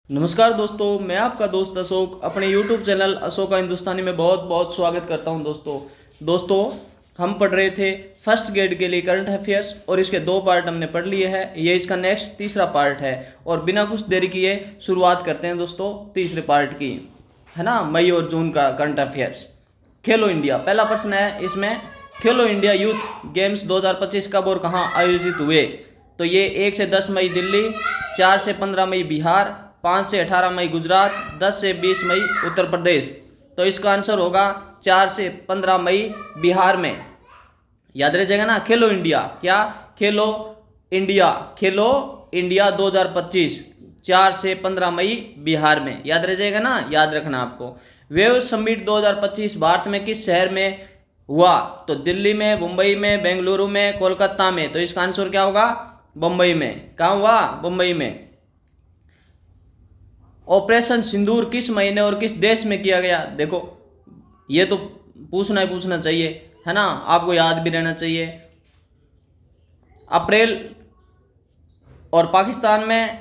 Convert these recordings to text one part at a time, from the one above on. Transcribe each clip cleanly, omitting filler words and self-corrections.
नमस्कार दोस्तों, मैं आपका दोस्त अशोक अपने YouTube चैनल अशोका हिंदुस्तानी में बहुत बहुत स्वागत करता हूं। दोस्तों हम पढ़ रहे थे फर्स्ट ग्रेड के लिए करंट अफेयर्स और इसके 2 पार्ट हमने पढ़ लिए हैं। ये इसका नेक्स्ट तीसरा पार्ट है और बिना कुछ देरी किए शुरुआत करते हैं दोस्तों तीसरे पार्ट की, है ना। मई और जून का करंट अफेयर्स। खेलो इंडिया, पहला प्रश्न है इसमें, खेलो इंडिया यूथ गेम्स 2025 कब और कहाँ आयोजित हुए? तो ये 1 से 10 मई दिल्ली, 4 से 15 मई बिहार, 5 से 18 मई गुजरात, 10 से 20 मई उत्तर प्रदेश। तो इसका आंसर होगा 4 से 15 मई बिहार में। याद रह जाएगा ना। खेलो इंडिया, क्या? खेलो इंडिया 2025 4 से 15 मई बिहार में। याद रह जाएगा ना, याद रखना आपको। वेव समिट 2025 भारत में किस शहर में हुआ? तो दिल्ली में, मुंबई में, बेंगलुरु में, कोलकाता में। तो इसका आंसर क्या होगा? बम्बई में। कहाँ हुआ? बम्बई में। ऑपरेशन सिंदूर किस महीने और किस देश में किया गया? देखो ये तो पूछना चाहिए, है ना, आपको याद भी रहना चाहिए। अप्रैल और पाकिस्तान में,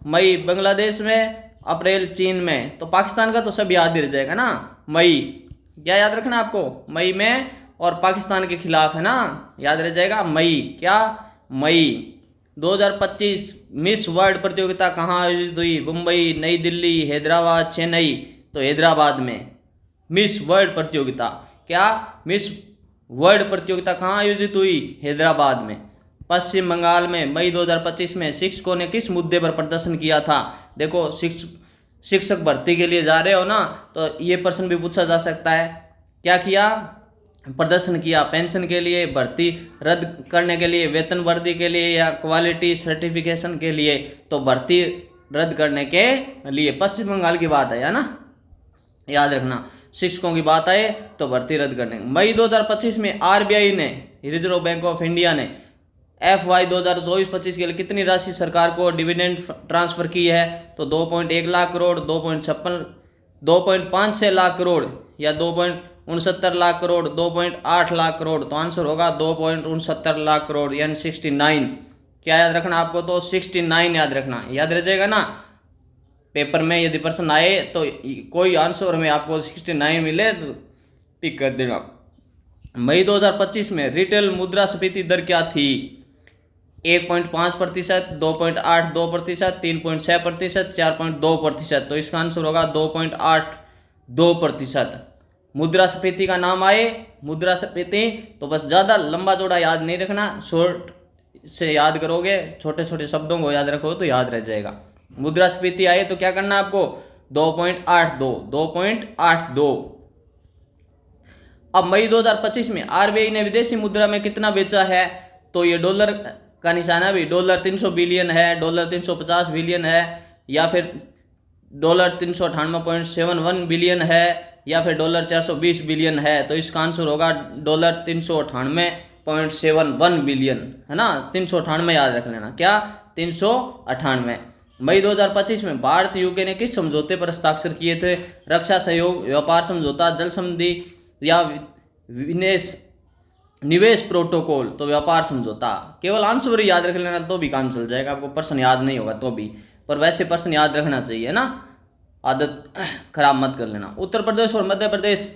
मई बांग्लादेश में, अप्रैल चीन में। तो पाकिस्तान का तो सब याद ही रह जाएगा ना। मई, क्या याद रखना आपको? मई में और पाकिस्तान के खिलाफ, है ना, याद रह जाएगा। मई, क्या? मई। 2025 मिस वर्ल्ड प्रतियोगिता कहाँ आयोजित हुई? मुंबई, नई दिल्ली, हैदराबाद, चेन्नई। तो हैदराबाद में मिस वर्ल्ड प्रतियोगिता, क्या? मिस वर्ल्ड प्रतियोगिता कहाँ आयोजित हुई? हैदराबाद में। पश्चिम बंगाल में मई 2025 में शिक्षकों ने किस मुद्दे पर प्रदर्शन किया था? देखो शिक्षक भर्ती के लिए जा रहे हो ना, तो ये प्रश्न भी पूछा जा सकता है। क्या किया? प्रदर्शन किया। पेंशन के लिए, भर्ती रद्द करने के लिए, वेतन वृद्धि के लिए, या क्वालिटी सर्टिफिकेशन के लिए? तो भर्ती रद्द करने के लिए। पश्चिम बंगाल की बात है ना, याद रखना। शिक्षकों की बात आए तो भर्ती रद्द करने। मई 2025 में आरबीआई ने, रिजर्व बैंक ऑफ इंडिया ने, FY 2024-25 के लिए कितनी राशि सरकार को डिविडेंड ट्रांसफर की है? तो 2.1 लाख करोड़, 2.56 लाख करोड़, या 2.69 लाख करोड़, 2.8 लाख करोड़। तो आंसर होगा 2.69 लाख करोड़, यानी 69। क्या याद रखना आपको? तो 69 याद रखना, याद रह जाएगा ना। पेपर में यदि प्रश्न आए तो कोई आंसर में आपको 69 मिले तो टिक कर देना। मई 2025 में रिटेल मुद्रास्फीति दर क्या थी? 1.5%, 2.82%, 3.6%, 4.2%। तो इसका आंसर होगा 2.82%। मुद्रास्फीति का नाम आए, मुद्रास्फीति, तो बस ज़्यादा लंबा चौड़ा याद नहीं रखना, शॉर्ट से याद करोगे, छोटे छोटे शब्दों को याद रखो तो याद रह जाएगा। मुद्रास्फीति आए तो क्या करना आपको? 2.82। अब मई 2025 में आरबीआई ने विदेशी मुद्रा में कितना बेचा है? तो ये डॉलर का निशाना भी, डॉलर 300 बिलियन है, डॉलर 350 बिलियन है, या फिर डॉलर 398.71 बिलियन है, या फिर डॉलर 420 बिलियन है। तो इसका आंसर होगा डॉलर 398.71 बिलियन, है ना। 398 याद रख लेना, क्या? 398। मई 2025 में भारत यूके ने किस समझौते पर हस्ताक्षर किए थे? रक्षा सहयोग, व्यापार समझौता, जल संधि, या निवेश प्रोटोकॉल? तो व्यापार समझौता। केवल आंसर याद रख लेना तो भी काम चल जाएगा, आपको प्रश्न याद नहीं होगा तो भी, पर वैसे प्रश्न याद रखना चाहिए ना, आदत खराब मत कर लेना। उत्तर प्रदेश और मध्य प्रदेश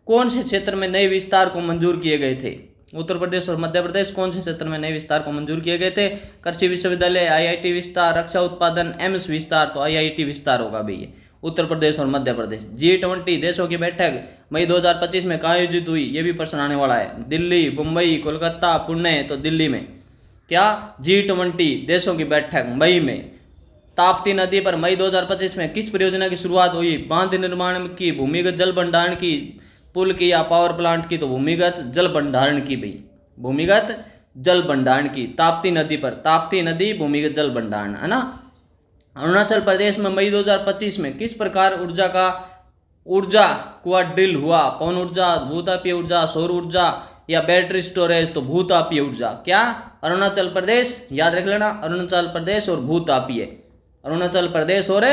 कौन से क्षेत्र में नए विस्तार को मंजूर किए गए थे? उत्तर प्रदेश और मध्य प्रदेश कौन से क्षेत्र में नए विस्तार को मंजूर किए गए थे? कृषि विश्वविद्यालय, IIT विस्तार, रक्षा उत्पादन, एम्स विस्तार। तो IIT विस्तार होगा भैया। उत्तर प्रदेश और मध्य प्रदेश। G20 देशों की बैठक मई 2025 में कहाँ आयोजित हुई? ये भी प्रश्न आने वाला है। दिल्ली, मुंबई, कोलकाता, पुणे। तो दिल्ली में। क्या? G20 देशों की बैठक मई में। ताप्ती नदी पर मई 2025 में किस परियोजना की शुरुआत हुई? बांध निर्माण की, भूमिगत जल भंडारण की, पुल की, या पावर प्लांट की? तो भूमिगत जल भंडारण की भाई, भूमिगत जल भंडारण की। ताप्ती नदी पर, ताप्ती नदी, भूमिगत जल भंडारण, है ना। अरुणाचल प्रदेश में मई 2025 में किस प्रकार ऊर्जा कुआ ड्रिल हुआ? पवन ऊर्जा, भूतापीय ऊर्जा, सौर ऊर्जा, या बैटरी स्टोरेज? तो भूतापीय ऊर्जा। क्या? अरुणाचल प्रदेश, याद रख लेना, अरुणाचल प्रदेश और भूतापीय, अरुणाचल प्रदेश और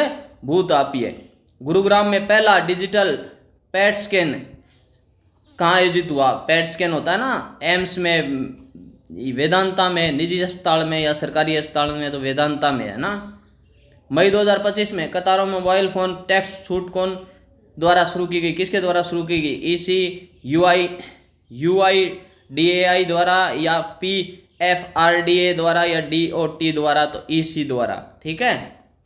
भूतापीय। गुरुग्राम में पहला डिजिटल पैट स्कैन कहाँ आयोजित हुआ? पैट स्कैन होता है ना, एम्स में, वेदांता में, निजी अस्पताल में, या सरकारी अस्पताल में? तो वेदांता में, है ना। मई 2025 में कतारों में मोबाइल फोन टैक्स छूट कौन द्वारा शुरू की गई, किसके द्वारा शुरू की गई, ईसी, यूआईडीएआई द्वारा या पीएफआरडीए द्वारा या डीओटी द्वारा, तो ईसी द्वारा, ठीक है,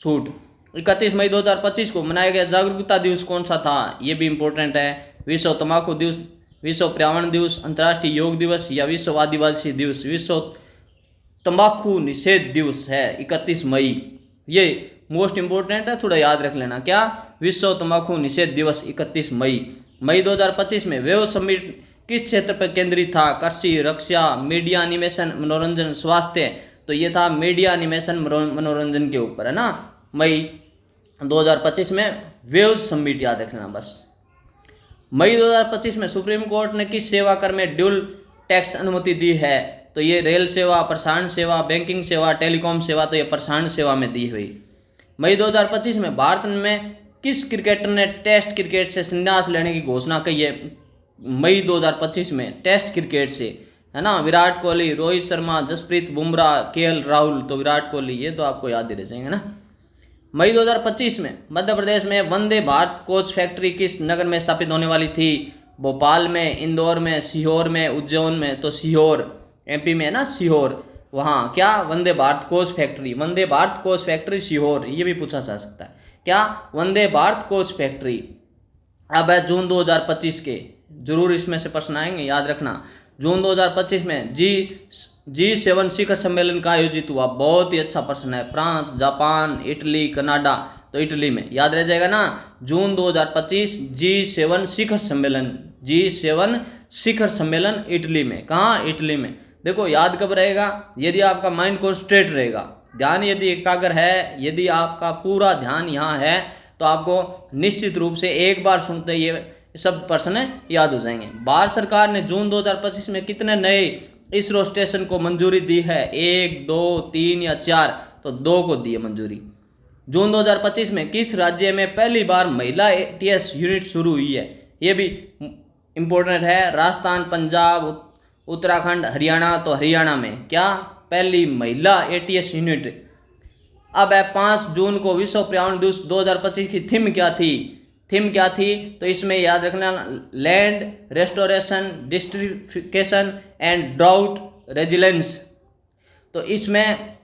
छूट। 31 मई 2025 को मनाया गया जागरूकता दिवस कौन सा था, ये भी इंपॉर्टेंट है। विश्व तंबाकू दिवस, विश्व पर्यावरण दिवस, अंतर्राष्ट्रीय योग दिवस या विश्व आदिवासी दिवस। विश्व तंबाकू निषेध दिवस है 31 मई, ये मोस्ट इंपोर्टेंट है, थोड़ा याद रख लेना। क्या, विश्व तंबाकू निषेध दिवस 31 मई। मई 2025 में वेव समिट किस क्षेत्र पर केंद्रित था, कृषि, रक्षा, मीडिया, एनिमेशन, मनोरंजन, स्वास्थ्य, तो ये था मीडिया, एनिमेशन, मनोरंजन के ऊपर, है ना। मई 2025 में वेव समिट याद रखना बस। मई 2025 में सुप्रीम कोर्ट ने किस सेवा कर में ड्यूल टैक्स अनुमति दी है, तो ये रेल सेवा, प्रसारण सेवा, बैंकिंग सेवा, टेलीकॉम सेवा, तो ये प्रसारण सेवा में दी हुई। मई 2025 में भारत में किस क्रिकेटर ने टेस्ट क्रिकेट से संन्यास लेने की घोषणा की है, मई 2025 में टेस्ट क्रिकेट से, है ना। विराट कोहली, रोहित शर्मा, जसप्रीत बुमराह, केएल राहुल, तो विराट कोहली, ये तो आपको याद ही रह जाएंगे ना। मई 2025 में मध्य प्रदेश में वंदे भारत कोच फैक्ट्री किस नगर में स्थापित होने वाली थी, भोपाल में, इंदौर में, सीहोर में, उज्जैन में, तो सीहोर, एमपी में है ना, सीहोर, वहाँ क्या, Vande Bharat coach factory, Vande Bharat coach factory Sehore, ये भी पूछा जा सकता है, क्या, वंदे भारत कोच फैक्ट्री। अब है जून 2025 के, जरूर इसमें से प्रश्न आएंगे, याद रखना। जून 2025 में G7 शिखर सम्मेलन का आयोजित हुआ, बहुत ही अच्छा प्रश्न है। फ्रांस, जापान, इटली, कनाडा, तो इटली में, याद रह जाएगा ना। जून 2025 G7 शिखर सम्मेलन, G7 शिखर सम्मेलन इटली में, कहाँ, इटली में। देखो याद कब रहेगा, यदि आपका माइंड कॉन्सेंट्रेट रहेगा, ध्यान यदि एकाग्र है, यदि आपका पूरा ध्यान यहाँ है, तो आपको निश्चित रूप से एक बार सुनते ये सब प्रश्न याद हो जाएंगे। भारत सरकार ने जून 2025 में कितने नए इसरो स्टेशन को मंजूरी दी है, 1, 2, 3 या 4, तो 2 को दी है मंजूरी। जून 2025 में किस राज्य में पहली बार महिला एटीएस यूनिट शुरू हुई है, ये भी इम्पोर्टेंट है। राजस्थान, पंजाब, उत्तराखंड, हरियाणा, तो हरियाणा में क्या, पहली महिला एटीएस यूनिट। अब है 5 जून को विश्व पर्यावरण दिवस 2025 की थीम क्या थी, तो इसमें याद रखना, land restoration, desertification and drought resilience, तो इसमें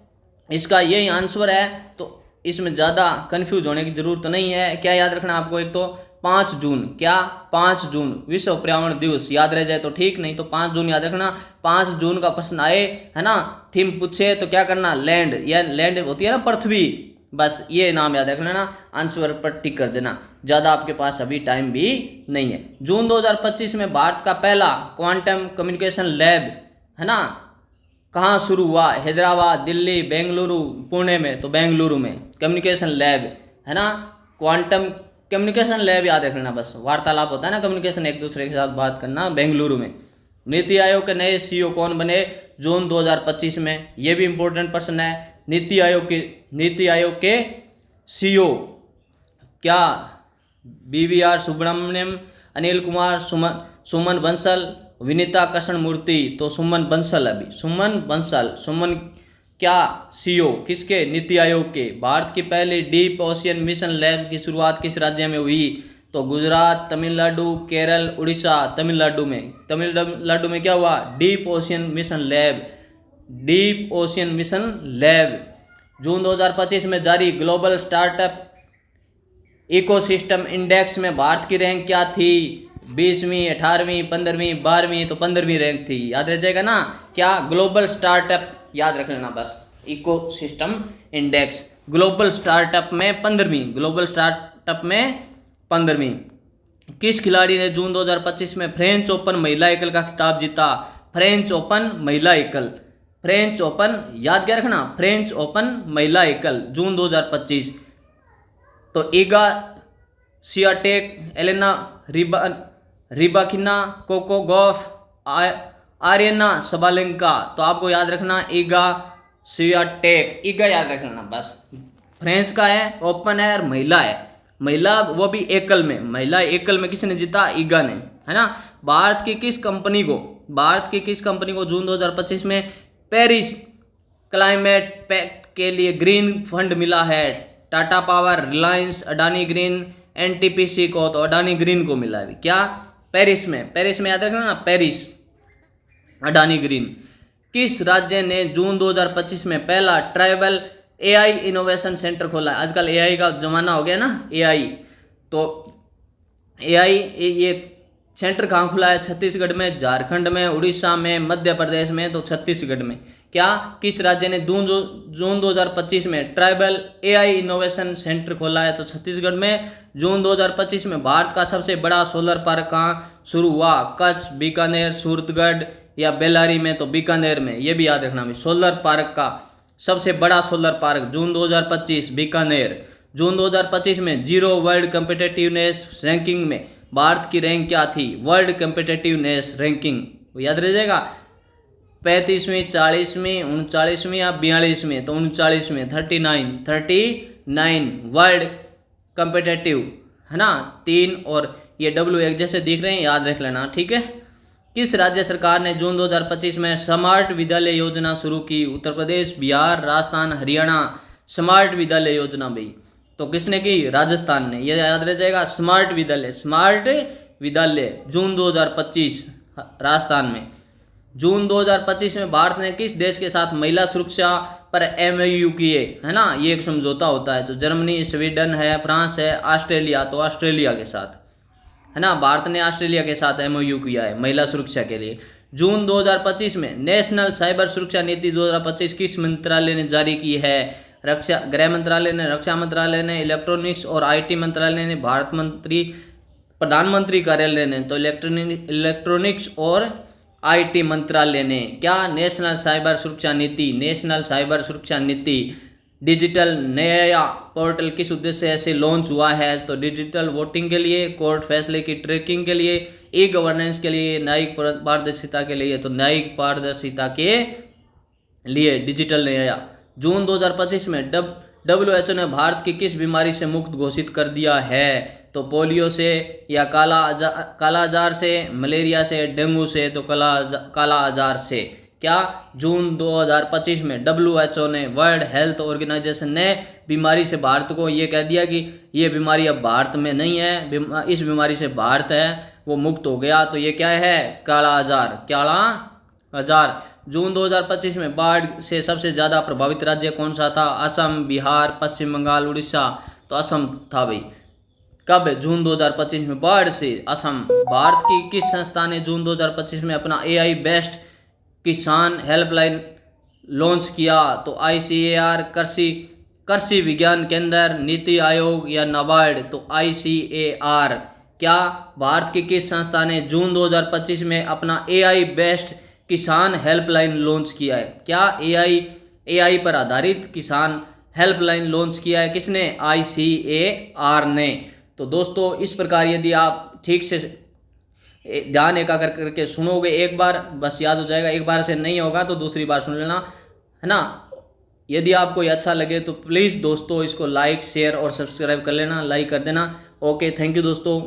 इसका यही आंसर है, तो इसमें ज़्यादा कंफ्यूज होने की जरूरत नहीं है। क्या याद रखना आपको, एक तो 5 जून, क्या, 5 जून विश्व पर्यावरण दिवस, याद रह जाए तो ठीक, नहीं तो 5 जून याद रखना। 5 जून का प्रश्न आए, है ना, थीम पूछे तो क्या करना, लैंड, या लैंड होती है ना पृथ्वी, बस ये नाम याद रखना ना, आंसर पर टिक कर देना, ज़्यादा आपके पास अभी टाइम भी नहीं है। जून 2025 में भारत का पहला क्वांटम कम्युनिकेशन लैब, है ना, कहाँ शुरू हुआ, हैदराबाद, दिल्ली, बेंगलुरु, पुणे में, तो बेंगलुरु में कम्युनिकेशन लैब, है ना, क्वांटम कम्युनिकेशन लैब याद रखना, बस वार्तालाप होता है ना, कम्युनिकेशन, एक दूसरे के साथ बात करना, बेंगलुरु में। नीति आयोग के नए सीईओ कौन बने जून 2025 में, ये भी इंपॉर्टेंट प्रश्न है। नीति आयोग के सीईओ क्या, BVR सुब्रमण्यम, अनिल कुमार, सुमन बंसल, विनीता कृष्णमूर्ति, तो सुमन बंसल, अभी सुमन बंसल, सुमन क्या, सीईओ किसके, नीति आयोग के। भारत की पहली डीप ओशियन मिशन लैब की शुरुआत किस राज्य में हुई, तो गुजरात, तमिलनाडु, केरल, उड़ीसा, तमिलनाडु में क्या हुआ, deep ocean mission lab, deep ocean mission lab. जून 2025 में जारी ग्लोबल स्टार्टअप इकोसिस्टम इंडेक्स में भारत की रैंक क्या थी, 20वीं, 18वीं, 15वीं, 12वीं, तो 15वीं रैंक थी, याद रह जाएगा ना। क्या, ग्लोबल स्टार्टअप, याद रख लेना बस, इकोसिस्टम इंडेक्स, ग्लोबल स्टार्टअप में 15वीं, ग्लोबल स्टार्टअप में 15वीं। किस खिलाड़ी ने जून 2025 में फ्रेंच ओपन महिला एकल का खिताब जीता, फ्रेंच ओपन महिला एकल, फ्रेंच ओपन, याद क्या रखना, फ्रेंच ओपन महिला एकल जून 2025, तो Iga Swiatek, Elena Rybakina, Coco Gauff, Aryna Sabalenka, तो आपको याद रखना ईगा स्वियाटेक, ईगा याद रखना बस। फ्रेंच का है, ओपन है और महिला है, महिला वो भी एकल में, महिला एकल में किसने जीता, ईगा ने, है ना। भारत की किस कंपनी को जून 2025 में पेरिस क्लाइमेट पैक्ट के लिए ग्रीन फंड मिला है, Tata power, Reliance, Adani green, NTPC को तो अडानी ग्रीन को मिला है। क्या? पेरिस में याद रखना ना, पेरिस, अडानी ग्रीन। किस राज्य ने जून 2025 में पहला ट्राइबल एआई इनोवेशन सेंटर खोला है? आजकल एआई का जमाना हो गया ना, एआई, तो एआई ये सेंटर कहाँ खुला है? छत्तीसगढ़ में, झारखंड में, उड़ीसा में, मध्य प्रदेश में, तो छत्तीसगढ़ में। क्या? किस राज्य ने जून 2025 में ट्राइबल एआई इनोवेशन सेंटर खोला है? तो छत्तीसगढ़ में। जून 2025 में भारत का सबसे बड़ा सोलर पार्क कहाँ शुरू हुआ? कच्छ, बीकानेर, सूरतगढ़ या बेल्लारी में? तो बीकानेर में, ये भी याद रखना भाई। सोलर पार्क का सबसे बड़ा सोलर पार्क जून 2025 बीकानेर। जून 2025 में जीरो वर्ल्ड कम्पिटेटिवनेस रैंकिंग में भारत की रैंक क्या थी? वर्ल्ड कम्पिटेटिवनेस रैंकिंग, याद रह जाएगा, 35वीं, 40वीं, 39वीं या 42वीं? तो 39वीं, 39 वर्ल्ड कम्पिटेटिव, है ना, 3 और ये W एक जैसे दिख रहे हैं, याद रख लेना, ठीक है। किस राज्य सरकार ने जून 2025 में स्मार्ट विद्यालय योजना शुरू की? उत्तर प्रदेश, बिहार, राजस्थान, हरियाणा। स्मार्ट विद्यालय योजना भाई तो किसने की? राजस्थान ने, ये याद रह जाएगा। स्मार्ट विद्यालय जून 2025 राजस्थान में। जून 2025 में भारत ने किस देश के साथ महिला सुरक्षा पर MOU किए? है ना, ये एक समझौता होता है। तो जर्मनी, स्वीडन है, फ्रांस है, ऑस्ट्रेलिया, तो ऑस्ट्रेलिया के साथ, है ना, भारत ने ऑस्ट्रेलिया के साथ MOU किया है महिला सुरक्षा के लिए। जून 2025 में नेशनल साइबर सुरक्षा नीति 2025 किस मंत्रालय ने जारी की है? गृह मंत्रालय ने, रक्षा मंत्रालय ने, इलेक्ट्रॉनिक्स और IT मंत्रालय ने, प्रधानमंत्री कार्यालय ने? तो इलेक्ट्रॉनिक्स और IT मंत्रालय ने। क्या? नेशनल साइबर सुरक्षा नीति डिजिटल न्याय पोर्टल किस उद्देश्य से लॉन्च हुआ है? तो डिजिटल वोटिंग के लिए, कोर्ट फैसले की ट्रैकिंग के लिए, गवर्नेंस के लिए, न्यायिक पारदर्शिता के लिए। तो न्यायिक पारदर्शिता के लिए डिजिटल न्याय। जून 2025 में WHO ने भारत की किस बीमारी से मुक्त घोषित कर दिया है? तो पोलियो से या काला आजार से, मलेरिया से, डेंगू से? तो काला आजार से। क्या? जून 2025 में WHO ने, वर्ल्ड हेल्थ ऑर्गेनाइजेशन ने बीमारी से भारत को ये कह दिया कि ये बीमारी अब भारत में नहीं है, इस बीमारी से भारत है वो मुक्त हो गया। तो ये क्या है? काला आजार। जून 2025 में बाढ़ से सबसे ज़्यादा प्रभावित राज्य कौन सा था? असम, बिहार, पश्चिम बंगाल, उड़ीसा? तो असम था भाई। कब? जून 2025 में बाढ़ से असम। भारत की किस संस्था ने जून 2025 में अपना AI बेस्ट किसान हेल्पलाइन लॉन्च किया? तो ICAR, कृषि विज्ञान केंद्र, नीति आयोग या नाबार्ड? तो ICAR। क्या? भारत की किस संस्था ने जून 2025 में अपना AI बेस्ट किसान हेल्पलाइन लॉन्च किया है? क्या? AI पर आधारित किसान हेल्पलाइन लॉन्च किया है किसने? ICAR ने। तो दोस्तों इस प्रकार यदि आप ठीक से ध्यान एकाग्र करके सुनोगे, एक बार बस याद हो जाएगा, एक बार से नहीं होगा तो दूसरी बार सुन लेना, है ना। यदि आपको ये अच्छा लगे तो प्लीज़ दोस्तों इसको लाइक, शेयर और सब्सक्राइब कर लेना, लाइक कर देना। ओके, थैंक यू दोस्तों।